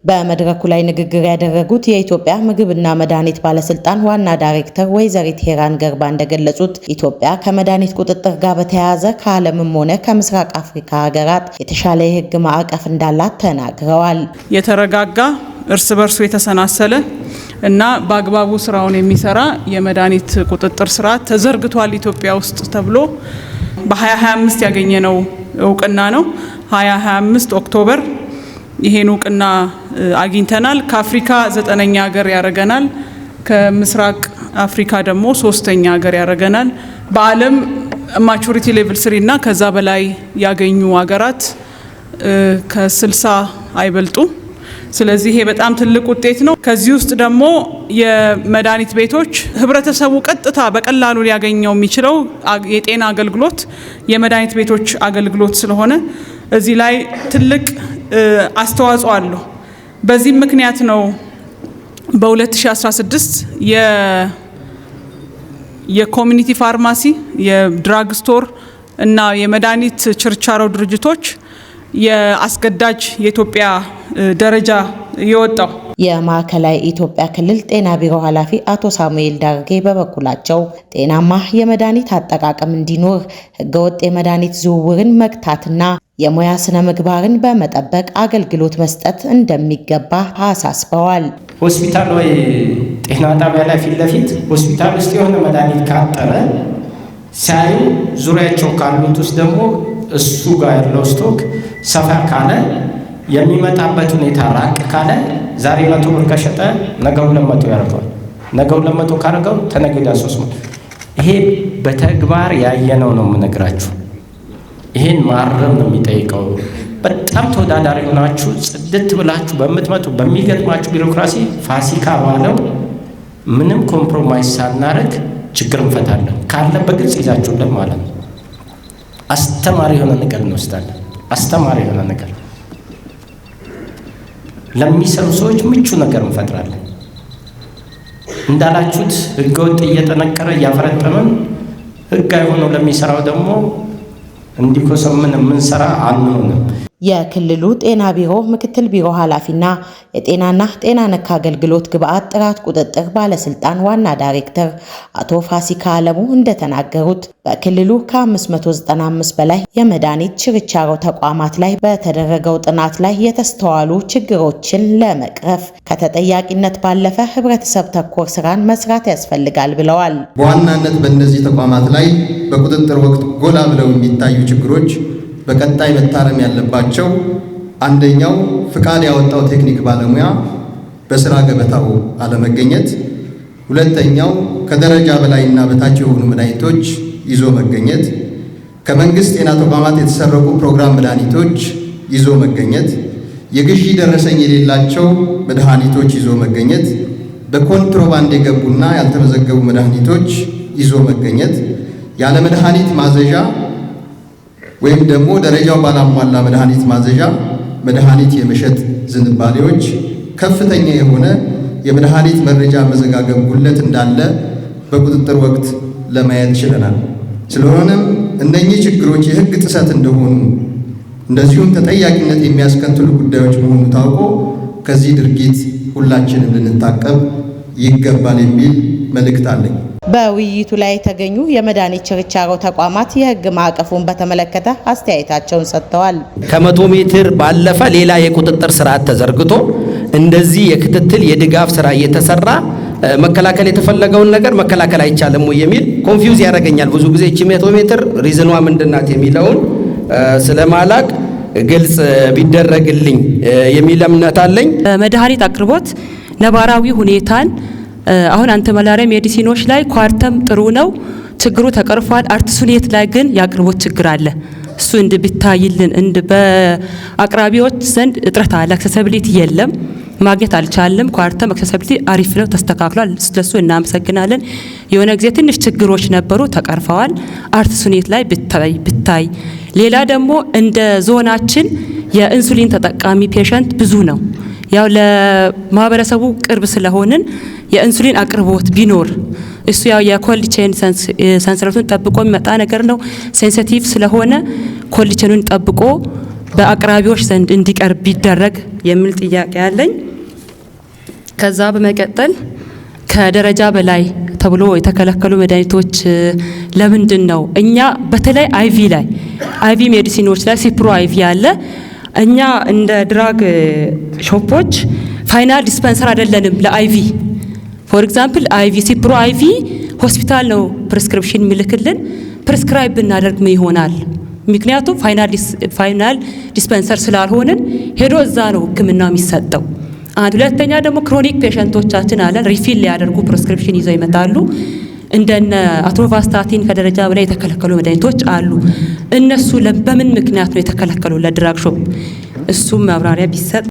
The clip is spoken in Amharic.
በመድረኩ ላይ ንግግር ያደረጉት የኢትዮጵያ ምግብና መድኃኒት ባለስልጣን ዋና ዳይሬክተር ወይዘሪት ሄራን ገርባ እንደገለጹት ኢትዮጵያ ከመድኃኒት ቁጥጥር ጋር በተያያዘ ከዓለምም ሆነ ከምስራቅ አፍሪካ ሀገራት የተሻለ የሕግ ማዕቀፍ እንዳላት ተናግረዋል። የተረጋጋ እርስ በርሱ የተሰናሰለ እና በአግባቡ ስራውን የሚሰራ የመድኃኒት ቁጥጥር ስርዓት ተዘርግቷል ኢትዮጵያ ውስጥ ተብሎ በ2025 ያገኘነው እውቅና ነው። 2025 ኦክቶበር ይሄን እውቅና አግኝተናል። ከአፍሪካ 9ኛ ሀገር ያረጋናል። ከምስራቅ አፍሪካ ደግሞ 3ኛ ሀገር ያረጋናል። በዓለም ማቹሪቲ ሌቭል 3 እና ከዛ በላይ ያገኙ ሀገራት ከ60 አይበልጡ። ስለዚህ ይሄ በጣም ትልቅ ውጤት ነው። ከዚህ ውስጥ ደግሞ የመድኃኒት ቤቶች ህብረተሰቡ ቀጥታ በቀላሉ ሊያገኘው የሚችለው የጤና አገልግሎት የመድኃኒት ቤቶች አገልግሎት ስለሆነ እዚህ ላይ ትልቅ አስተዋጽኦ አለው። በዚህ ምክንያት ነው በ2016 የኮሚኒቲ ፋርማሲ የድራግ ስቶር እና የመድኃኒት ችርቻሮ ድርጅቶች የአስገዳጅ የኢትዮጵያ ደረጃ የወጣው። የማዕከላዊ ኢትዮጵያ ክልል ጤና ቢሮ ኃላፊ አቶ ሳሙኤል ዳርጌ በበኩላቸው ጤናማ የመድኃኒት አጠቃቀም እንዲኖር ህገወጥ የመድኃኒት ዝውውርን መግታትና የሙያ ስነ ምግባርን በመጠበቅ አገልግሎት መስጠት እንደሚገባ አሳስበዋል። ሆስፒታል ወይ ጤና ጣቢያ ላይ ፊት ለፊት ሆስፒታል ውስጥ የሆነ መድኃኒት ካጠረ ሳይ ዙሪያቸው ካሉት ውስጥ ደግሞ እሱ ጋር ያለው ስቶክ ሰፋ ካለ የሚመጣበት ሁኔታ ራቅ ካለ ዛሬ 100 ብር ከሸጠ ነገ 200 ያደርገዋል። ነገ 200 ካደረገው ተነገዳ 300። ይሄ በተግባር ያየነው ነው የምነግራችሁ። ይሄን ማረም ነው የሚጠይቀው። በጣም ተወዳዳሪ ሆናችሁ ጽድት ብላችሁ በምትመጡ በሚገጥማችሁ ቢሮክራሲ ፋሲካ ባለው ምንም ኮምፕሮማይዝ ሳናረግ ችግር እንፈታለን ካለ በግልጽ ይዛችሁልን ማለት ነው። አስተማሪ የሆነ ነገር እንወስዳለን። አስተማሪ የሆነ ነገር ለሚሰሩ ሰዎች ምቹ ነገር እንፈጥራለን። እንዳላችሁት ህገወጥ እየጠነከረ እያፈረጠመን ህጋዊ ሆኖ ለሚሰራው ደግሞ እንዲኮሰምን የምንሰራ አንሆንም። የክልሉ ጤና ቢሮ ምክትል ቢሮ ኃላፊና የጤናና ጤና ነክ አገልግሎት ግብዓት ጥራት ቁጥጥር ባለስልጣን ዋና ዳይሬክተር አቶ ፋሲካ አለሙ እንደተናገሩት በክልሉ ከ595 በላይ የመድኃኒት ችርቻሮ ተቋማት ላይ በተደረገው ጥናት ላይ የተስተዋሉ ችግሮችን ለመቅረፍ ከተጠያቂነት ባለፈ ህብረተሰብ ተኮር ስራን መስራት ያስፈልጋል ብለዋል። በዋናነት በእነዚህ ተቋማት ላይ በቁጥጥር ወቅት ጎላ ብለው የሚታዩ ችግሮች በቀጣይ መታረም ያለባቸው አንደኛው ፍቃድ ያወጣው ቴክኒክ ባለሙያ በስራ ገበታው አለመገኘት፣ ሁለተኛው ከደረጃ በላይና በታች የሆኑ መድኃኒቶች ይዞ መገኘት፣ ከመንግስት ጤና ተቋማት የተሰረቁ ፕሮግራም መድኃኒቶች ይዞ መገኘት፣ የግዢ ደረሰኝ የሌላቸው መድኃኒቶች ይዞ መገኘት፣ በኮንትሮባንድ የገቡና ያልተመዘገቡ መድኃኒቶች ይዞ መገኘት፣ ያለ መድኃኒት ማዘዣ ወይም ደግሞ ደረጃው ባላሟላ መድኃኒት ማዘዣ መድኃኒት የመሸጥ ዝንባሌዎች፣ ከፍተኛ የሆነ የመድኃኒት መረጃ መዘጋገብ ጉድለት እንዳለ በቁጥጥር ወቅት ለማየት ችለናል። ስለሆነም እነኚህ ችግሮች የሕግ ጥሰት እንደሆኑ እንደዚሁም ተጠያቂነት የሚያስከትሉ ጉዳዮች መሆኑ ታውቆ ከዚህ ድርጊት ሁላችንም ልንታቀብ ይገባል የሚል መልእክት አለኝ። በውይይቱ ላይ የተገኙ የመድኃኒት ችርቻሮ ተቋማት የህግ ማዕቀፉን በተመለከተ አስተያየታቸውን ሰጥተዋል። ከ100 ሜትር ባለፈ ሌላ የቁጥጥር ስርዓት ተዘርግቶ እንደዚህ የክትትል የድጋፍ ስራ እየተሰራ መከላከል የተፈለገውን ነገር መከላከል አይቻልም ወይ የሚል ኮንፊውዝ ያደርገኛል። ብዙ ጊዜ እቺ 100 ሜትር ሪዝኗ ምንድናት የሚለውን ስለማላቅ ግልጽ ቢደረግልኝ የሚል እምነት አለኝ። መድኃኒት አቅርቦት ነባራዊ ሁኔታን አሁን አንተ መላሪያ ሜዲሲኖች ላይ ኳርተም ጥሩ ነው፣ ችግሩ ተቀርፏል። አርቲሱኔት ላይ ግን የአቅርቦት ችግር አለ። እሱ እንድብታይልን በአቅራቢዎች ዘንድ እጥረት አለ። አክሰሲቢሊቲ የለም፣ ማግኘት አልቻለም። ኳርተም አክሰሲቢሊቲ አሪፍ ነው፣ ተስተካክሏል። ስለሱ እናመሰግናለን። የሆነ ጊዜ ትንሽ ችግሮች ነበሩ፣ ተቀርፈዋል። አርቲሱኔት ላይ ብታይ። ሌላ ደግሞ እንደ ዞናችን የኢንሱሊን ተጠቃሚ ፔሸንት ብዙ ነው። ያው ለማህበረሰቡ ቅርብ ስለሆንን የኢንሱሊን አቅርቦት ቢኖር እሱ ያው የኮልድ ቼን ሰንሰለቱን ጠብቆ የሚመጣ ነገር ነው። ሴንሲቲቭ ስለሆነ ኮልድ ቼኑን ጠብቆ በአቅራቢዎች ዘንድ እንዲቀርብ ቢደረግ የሚል ጥያቄ አለኝ። ከዛ በመቀጠል ከደረጃ በላይ ተብሎ የተከለከሉ መድኃኒቶች ለምንድን ነው እኛ በተለይ አይቪ ሜዲሲኖች ላይ ሲፕሮ አይቪ አለ። እኛ እንደ ድራግ ሾፖች ፋይናል ዲስፐንሰር አይደለንም ለአይቪ። ፎር ኤግዛምፕል አይቪ ሲፕሮ አይቪ ሆስፒታል ነው ፕሪስክሪፕሽን የሚልክልን። ፕሪስክራይብ ብናደርግ ምን ይሆናል? ምክንያቱም ፋይናል ዲስፐንሰር ስላልሆንን ሄዶ እዛ ነው ሕክምናው የሚሰጠው። ሁለተኛ ደግሞ ክሮኒክ ፔሸንቶቻችን አለን ሪፊል ሊያደርጉ ፕሪስክሪፕሽን ይዘው ይመጣሉ። እንደነ አቶቫስታቲን ከደረጃ በላይ የተከለከሉ መድኃኒቶች አሉ። እነሱ በምን ምክንያት ነው የተከለከሉ ለድራግ ሾፕ? እሱም ማብራሪያ ቢሰጥ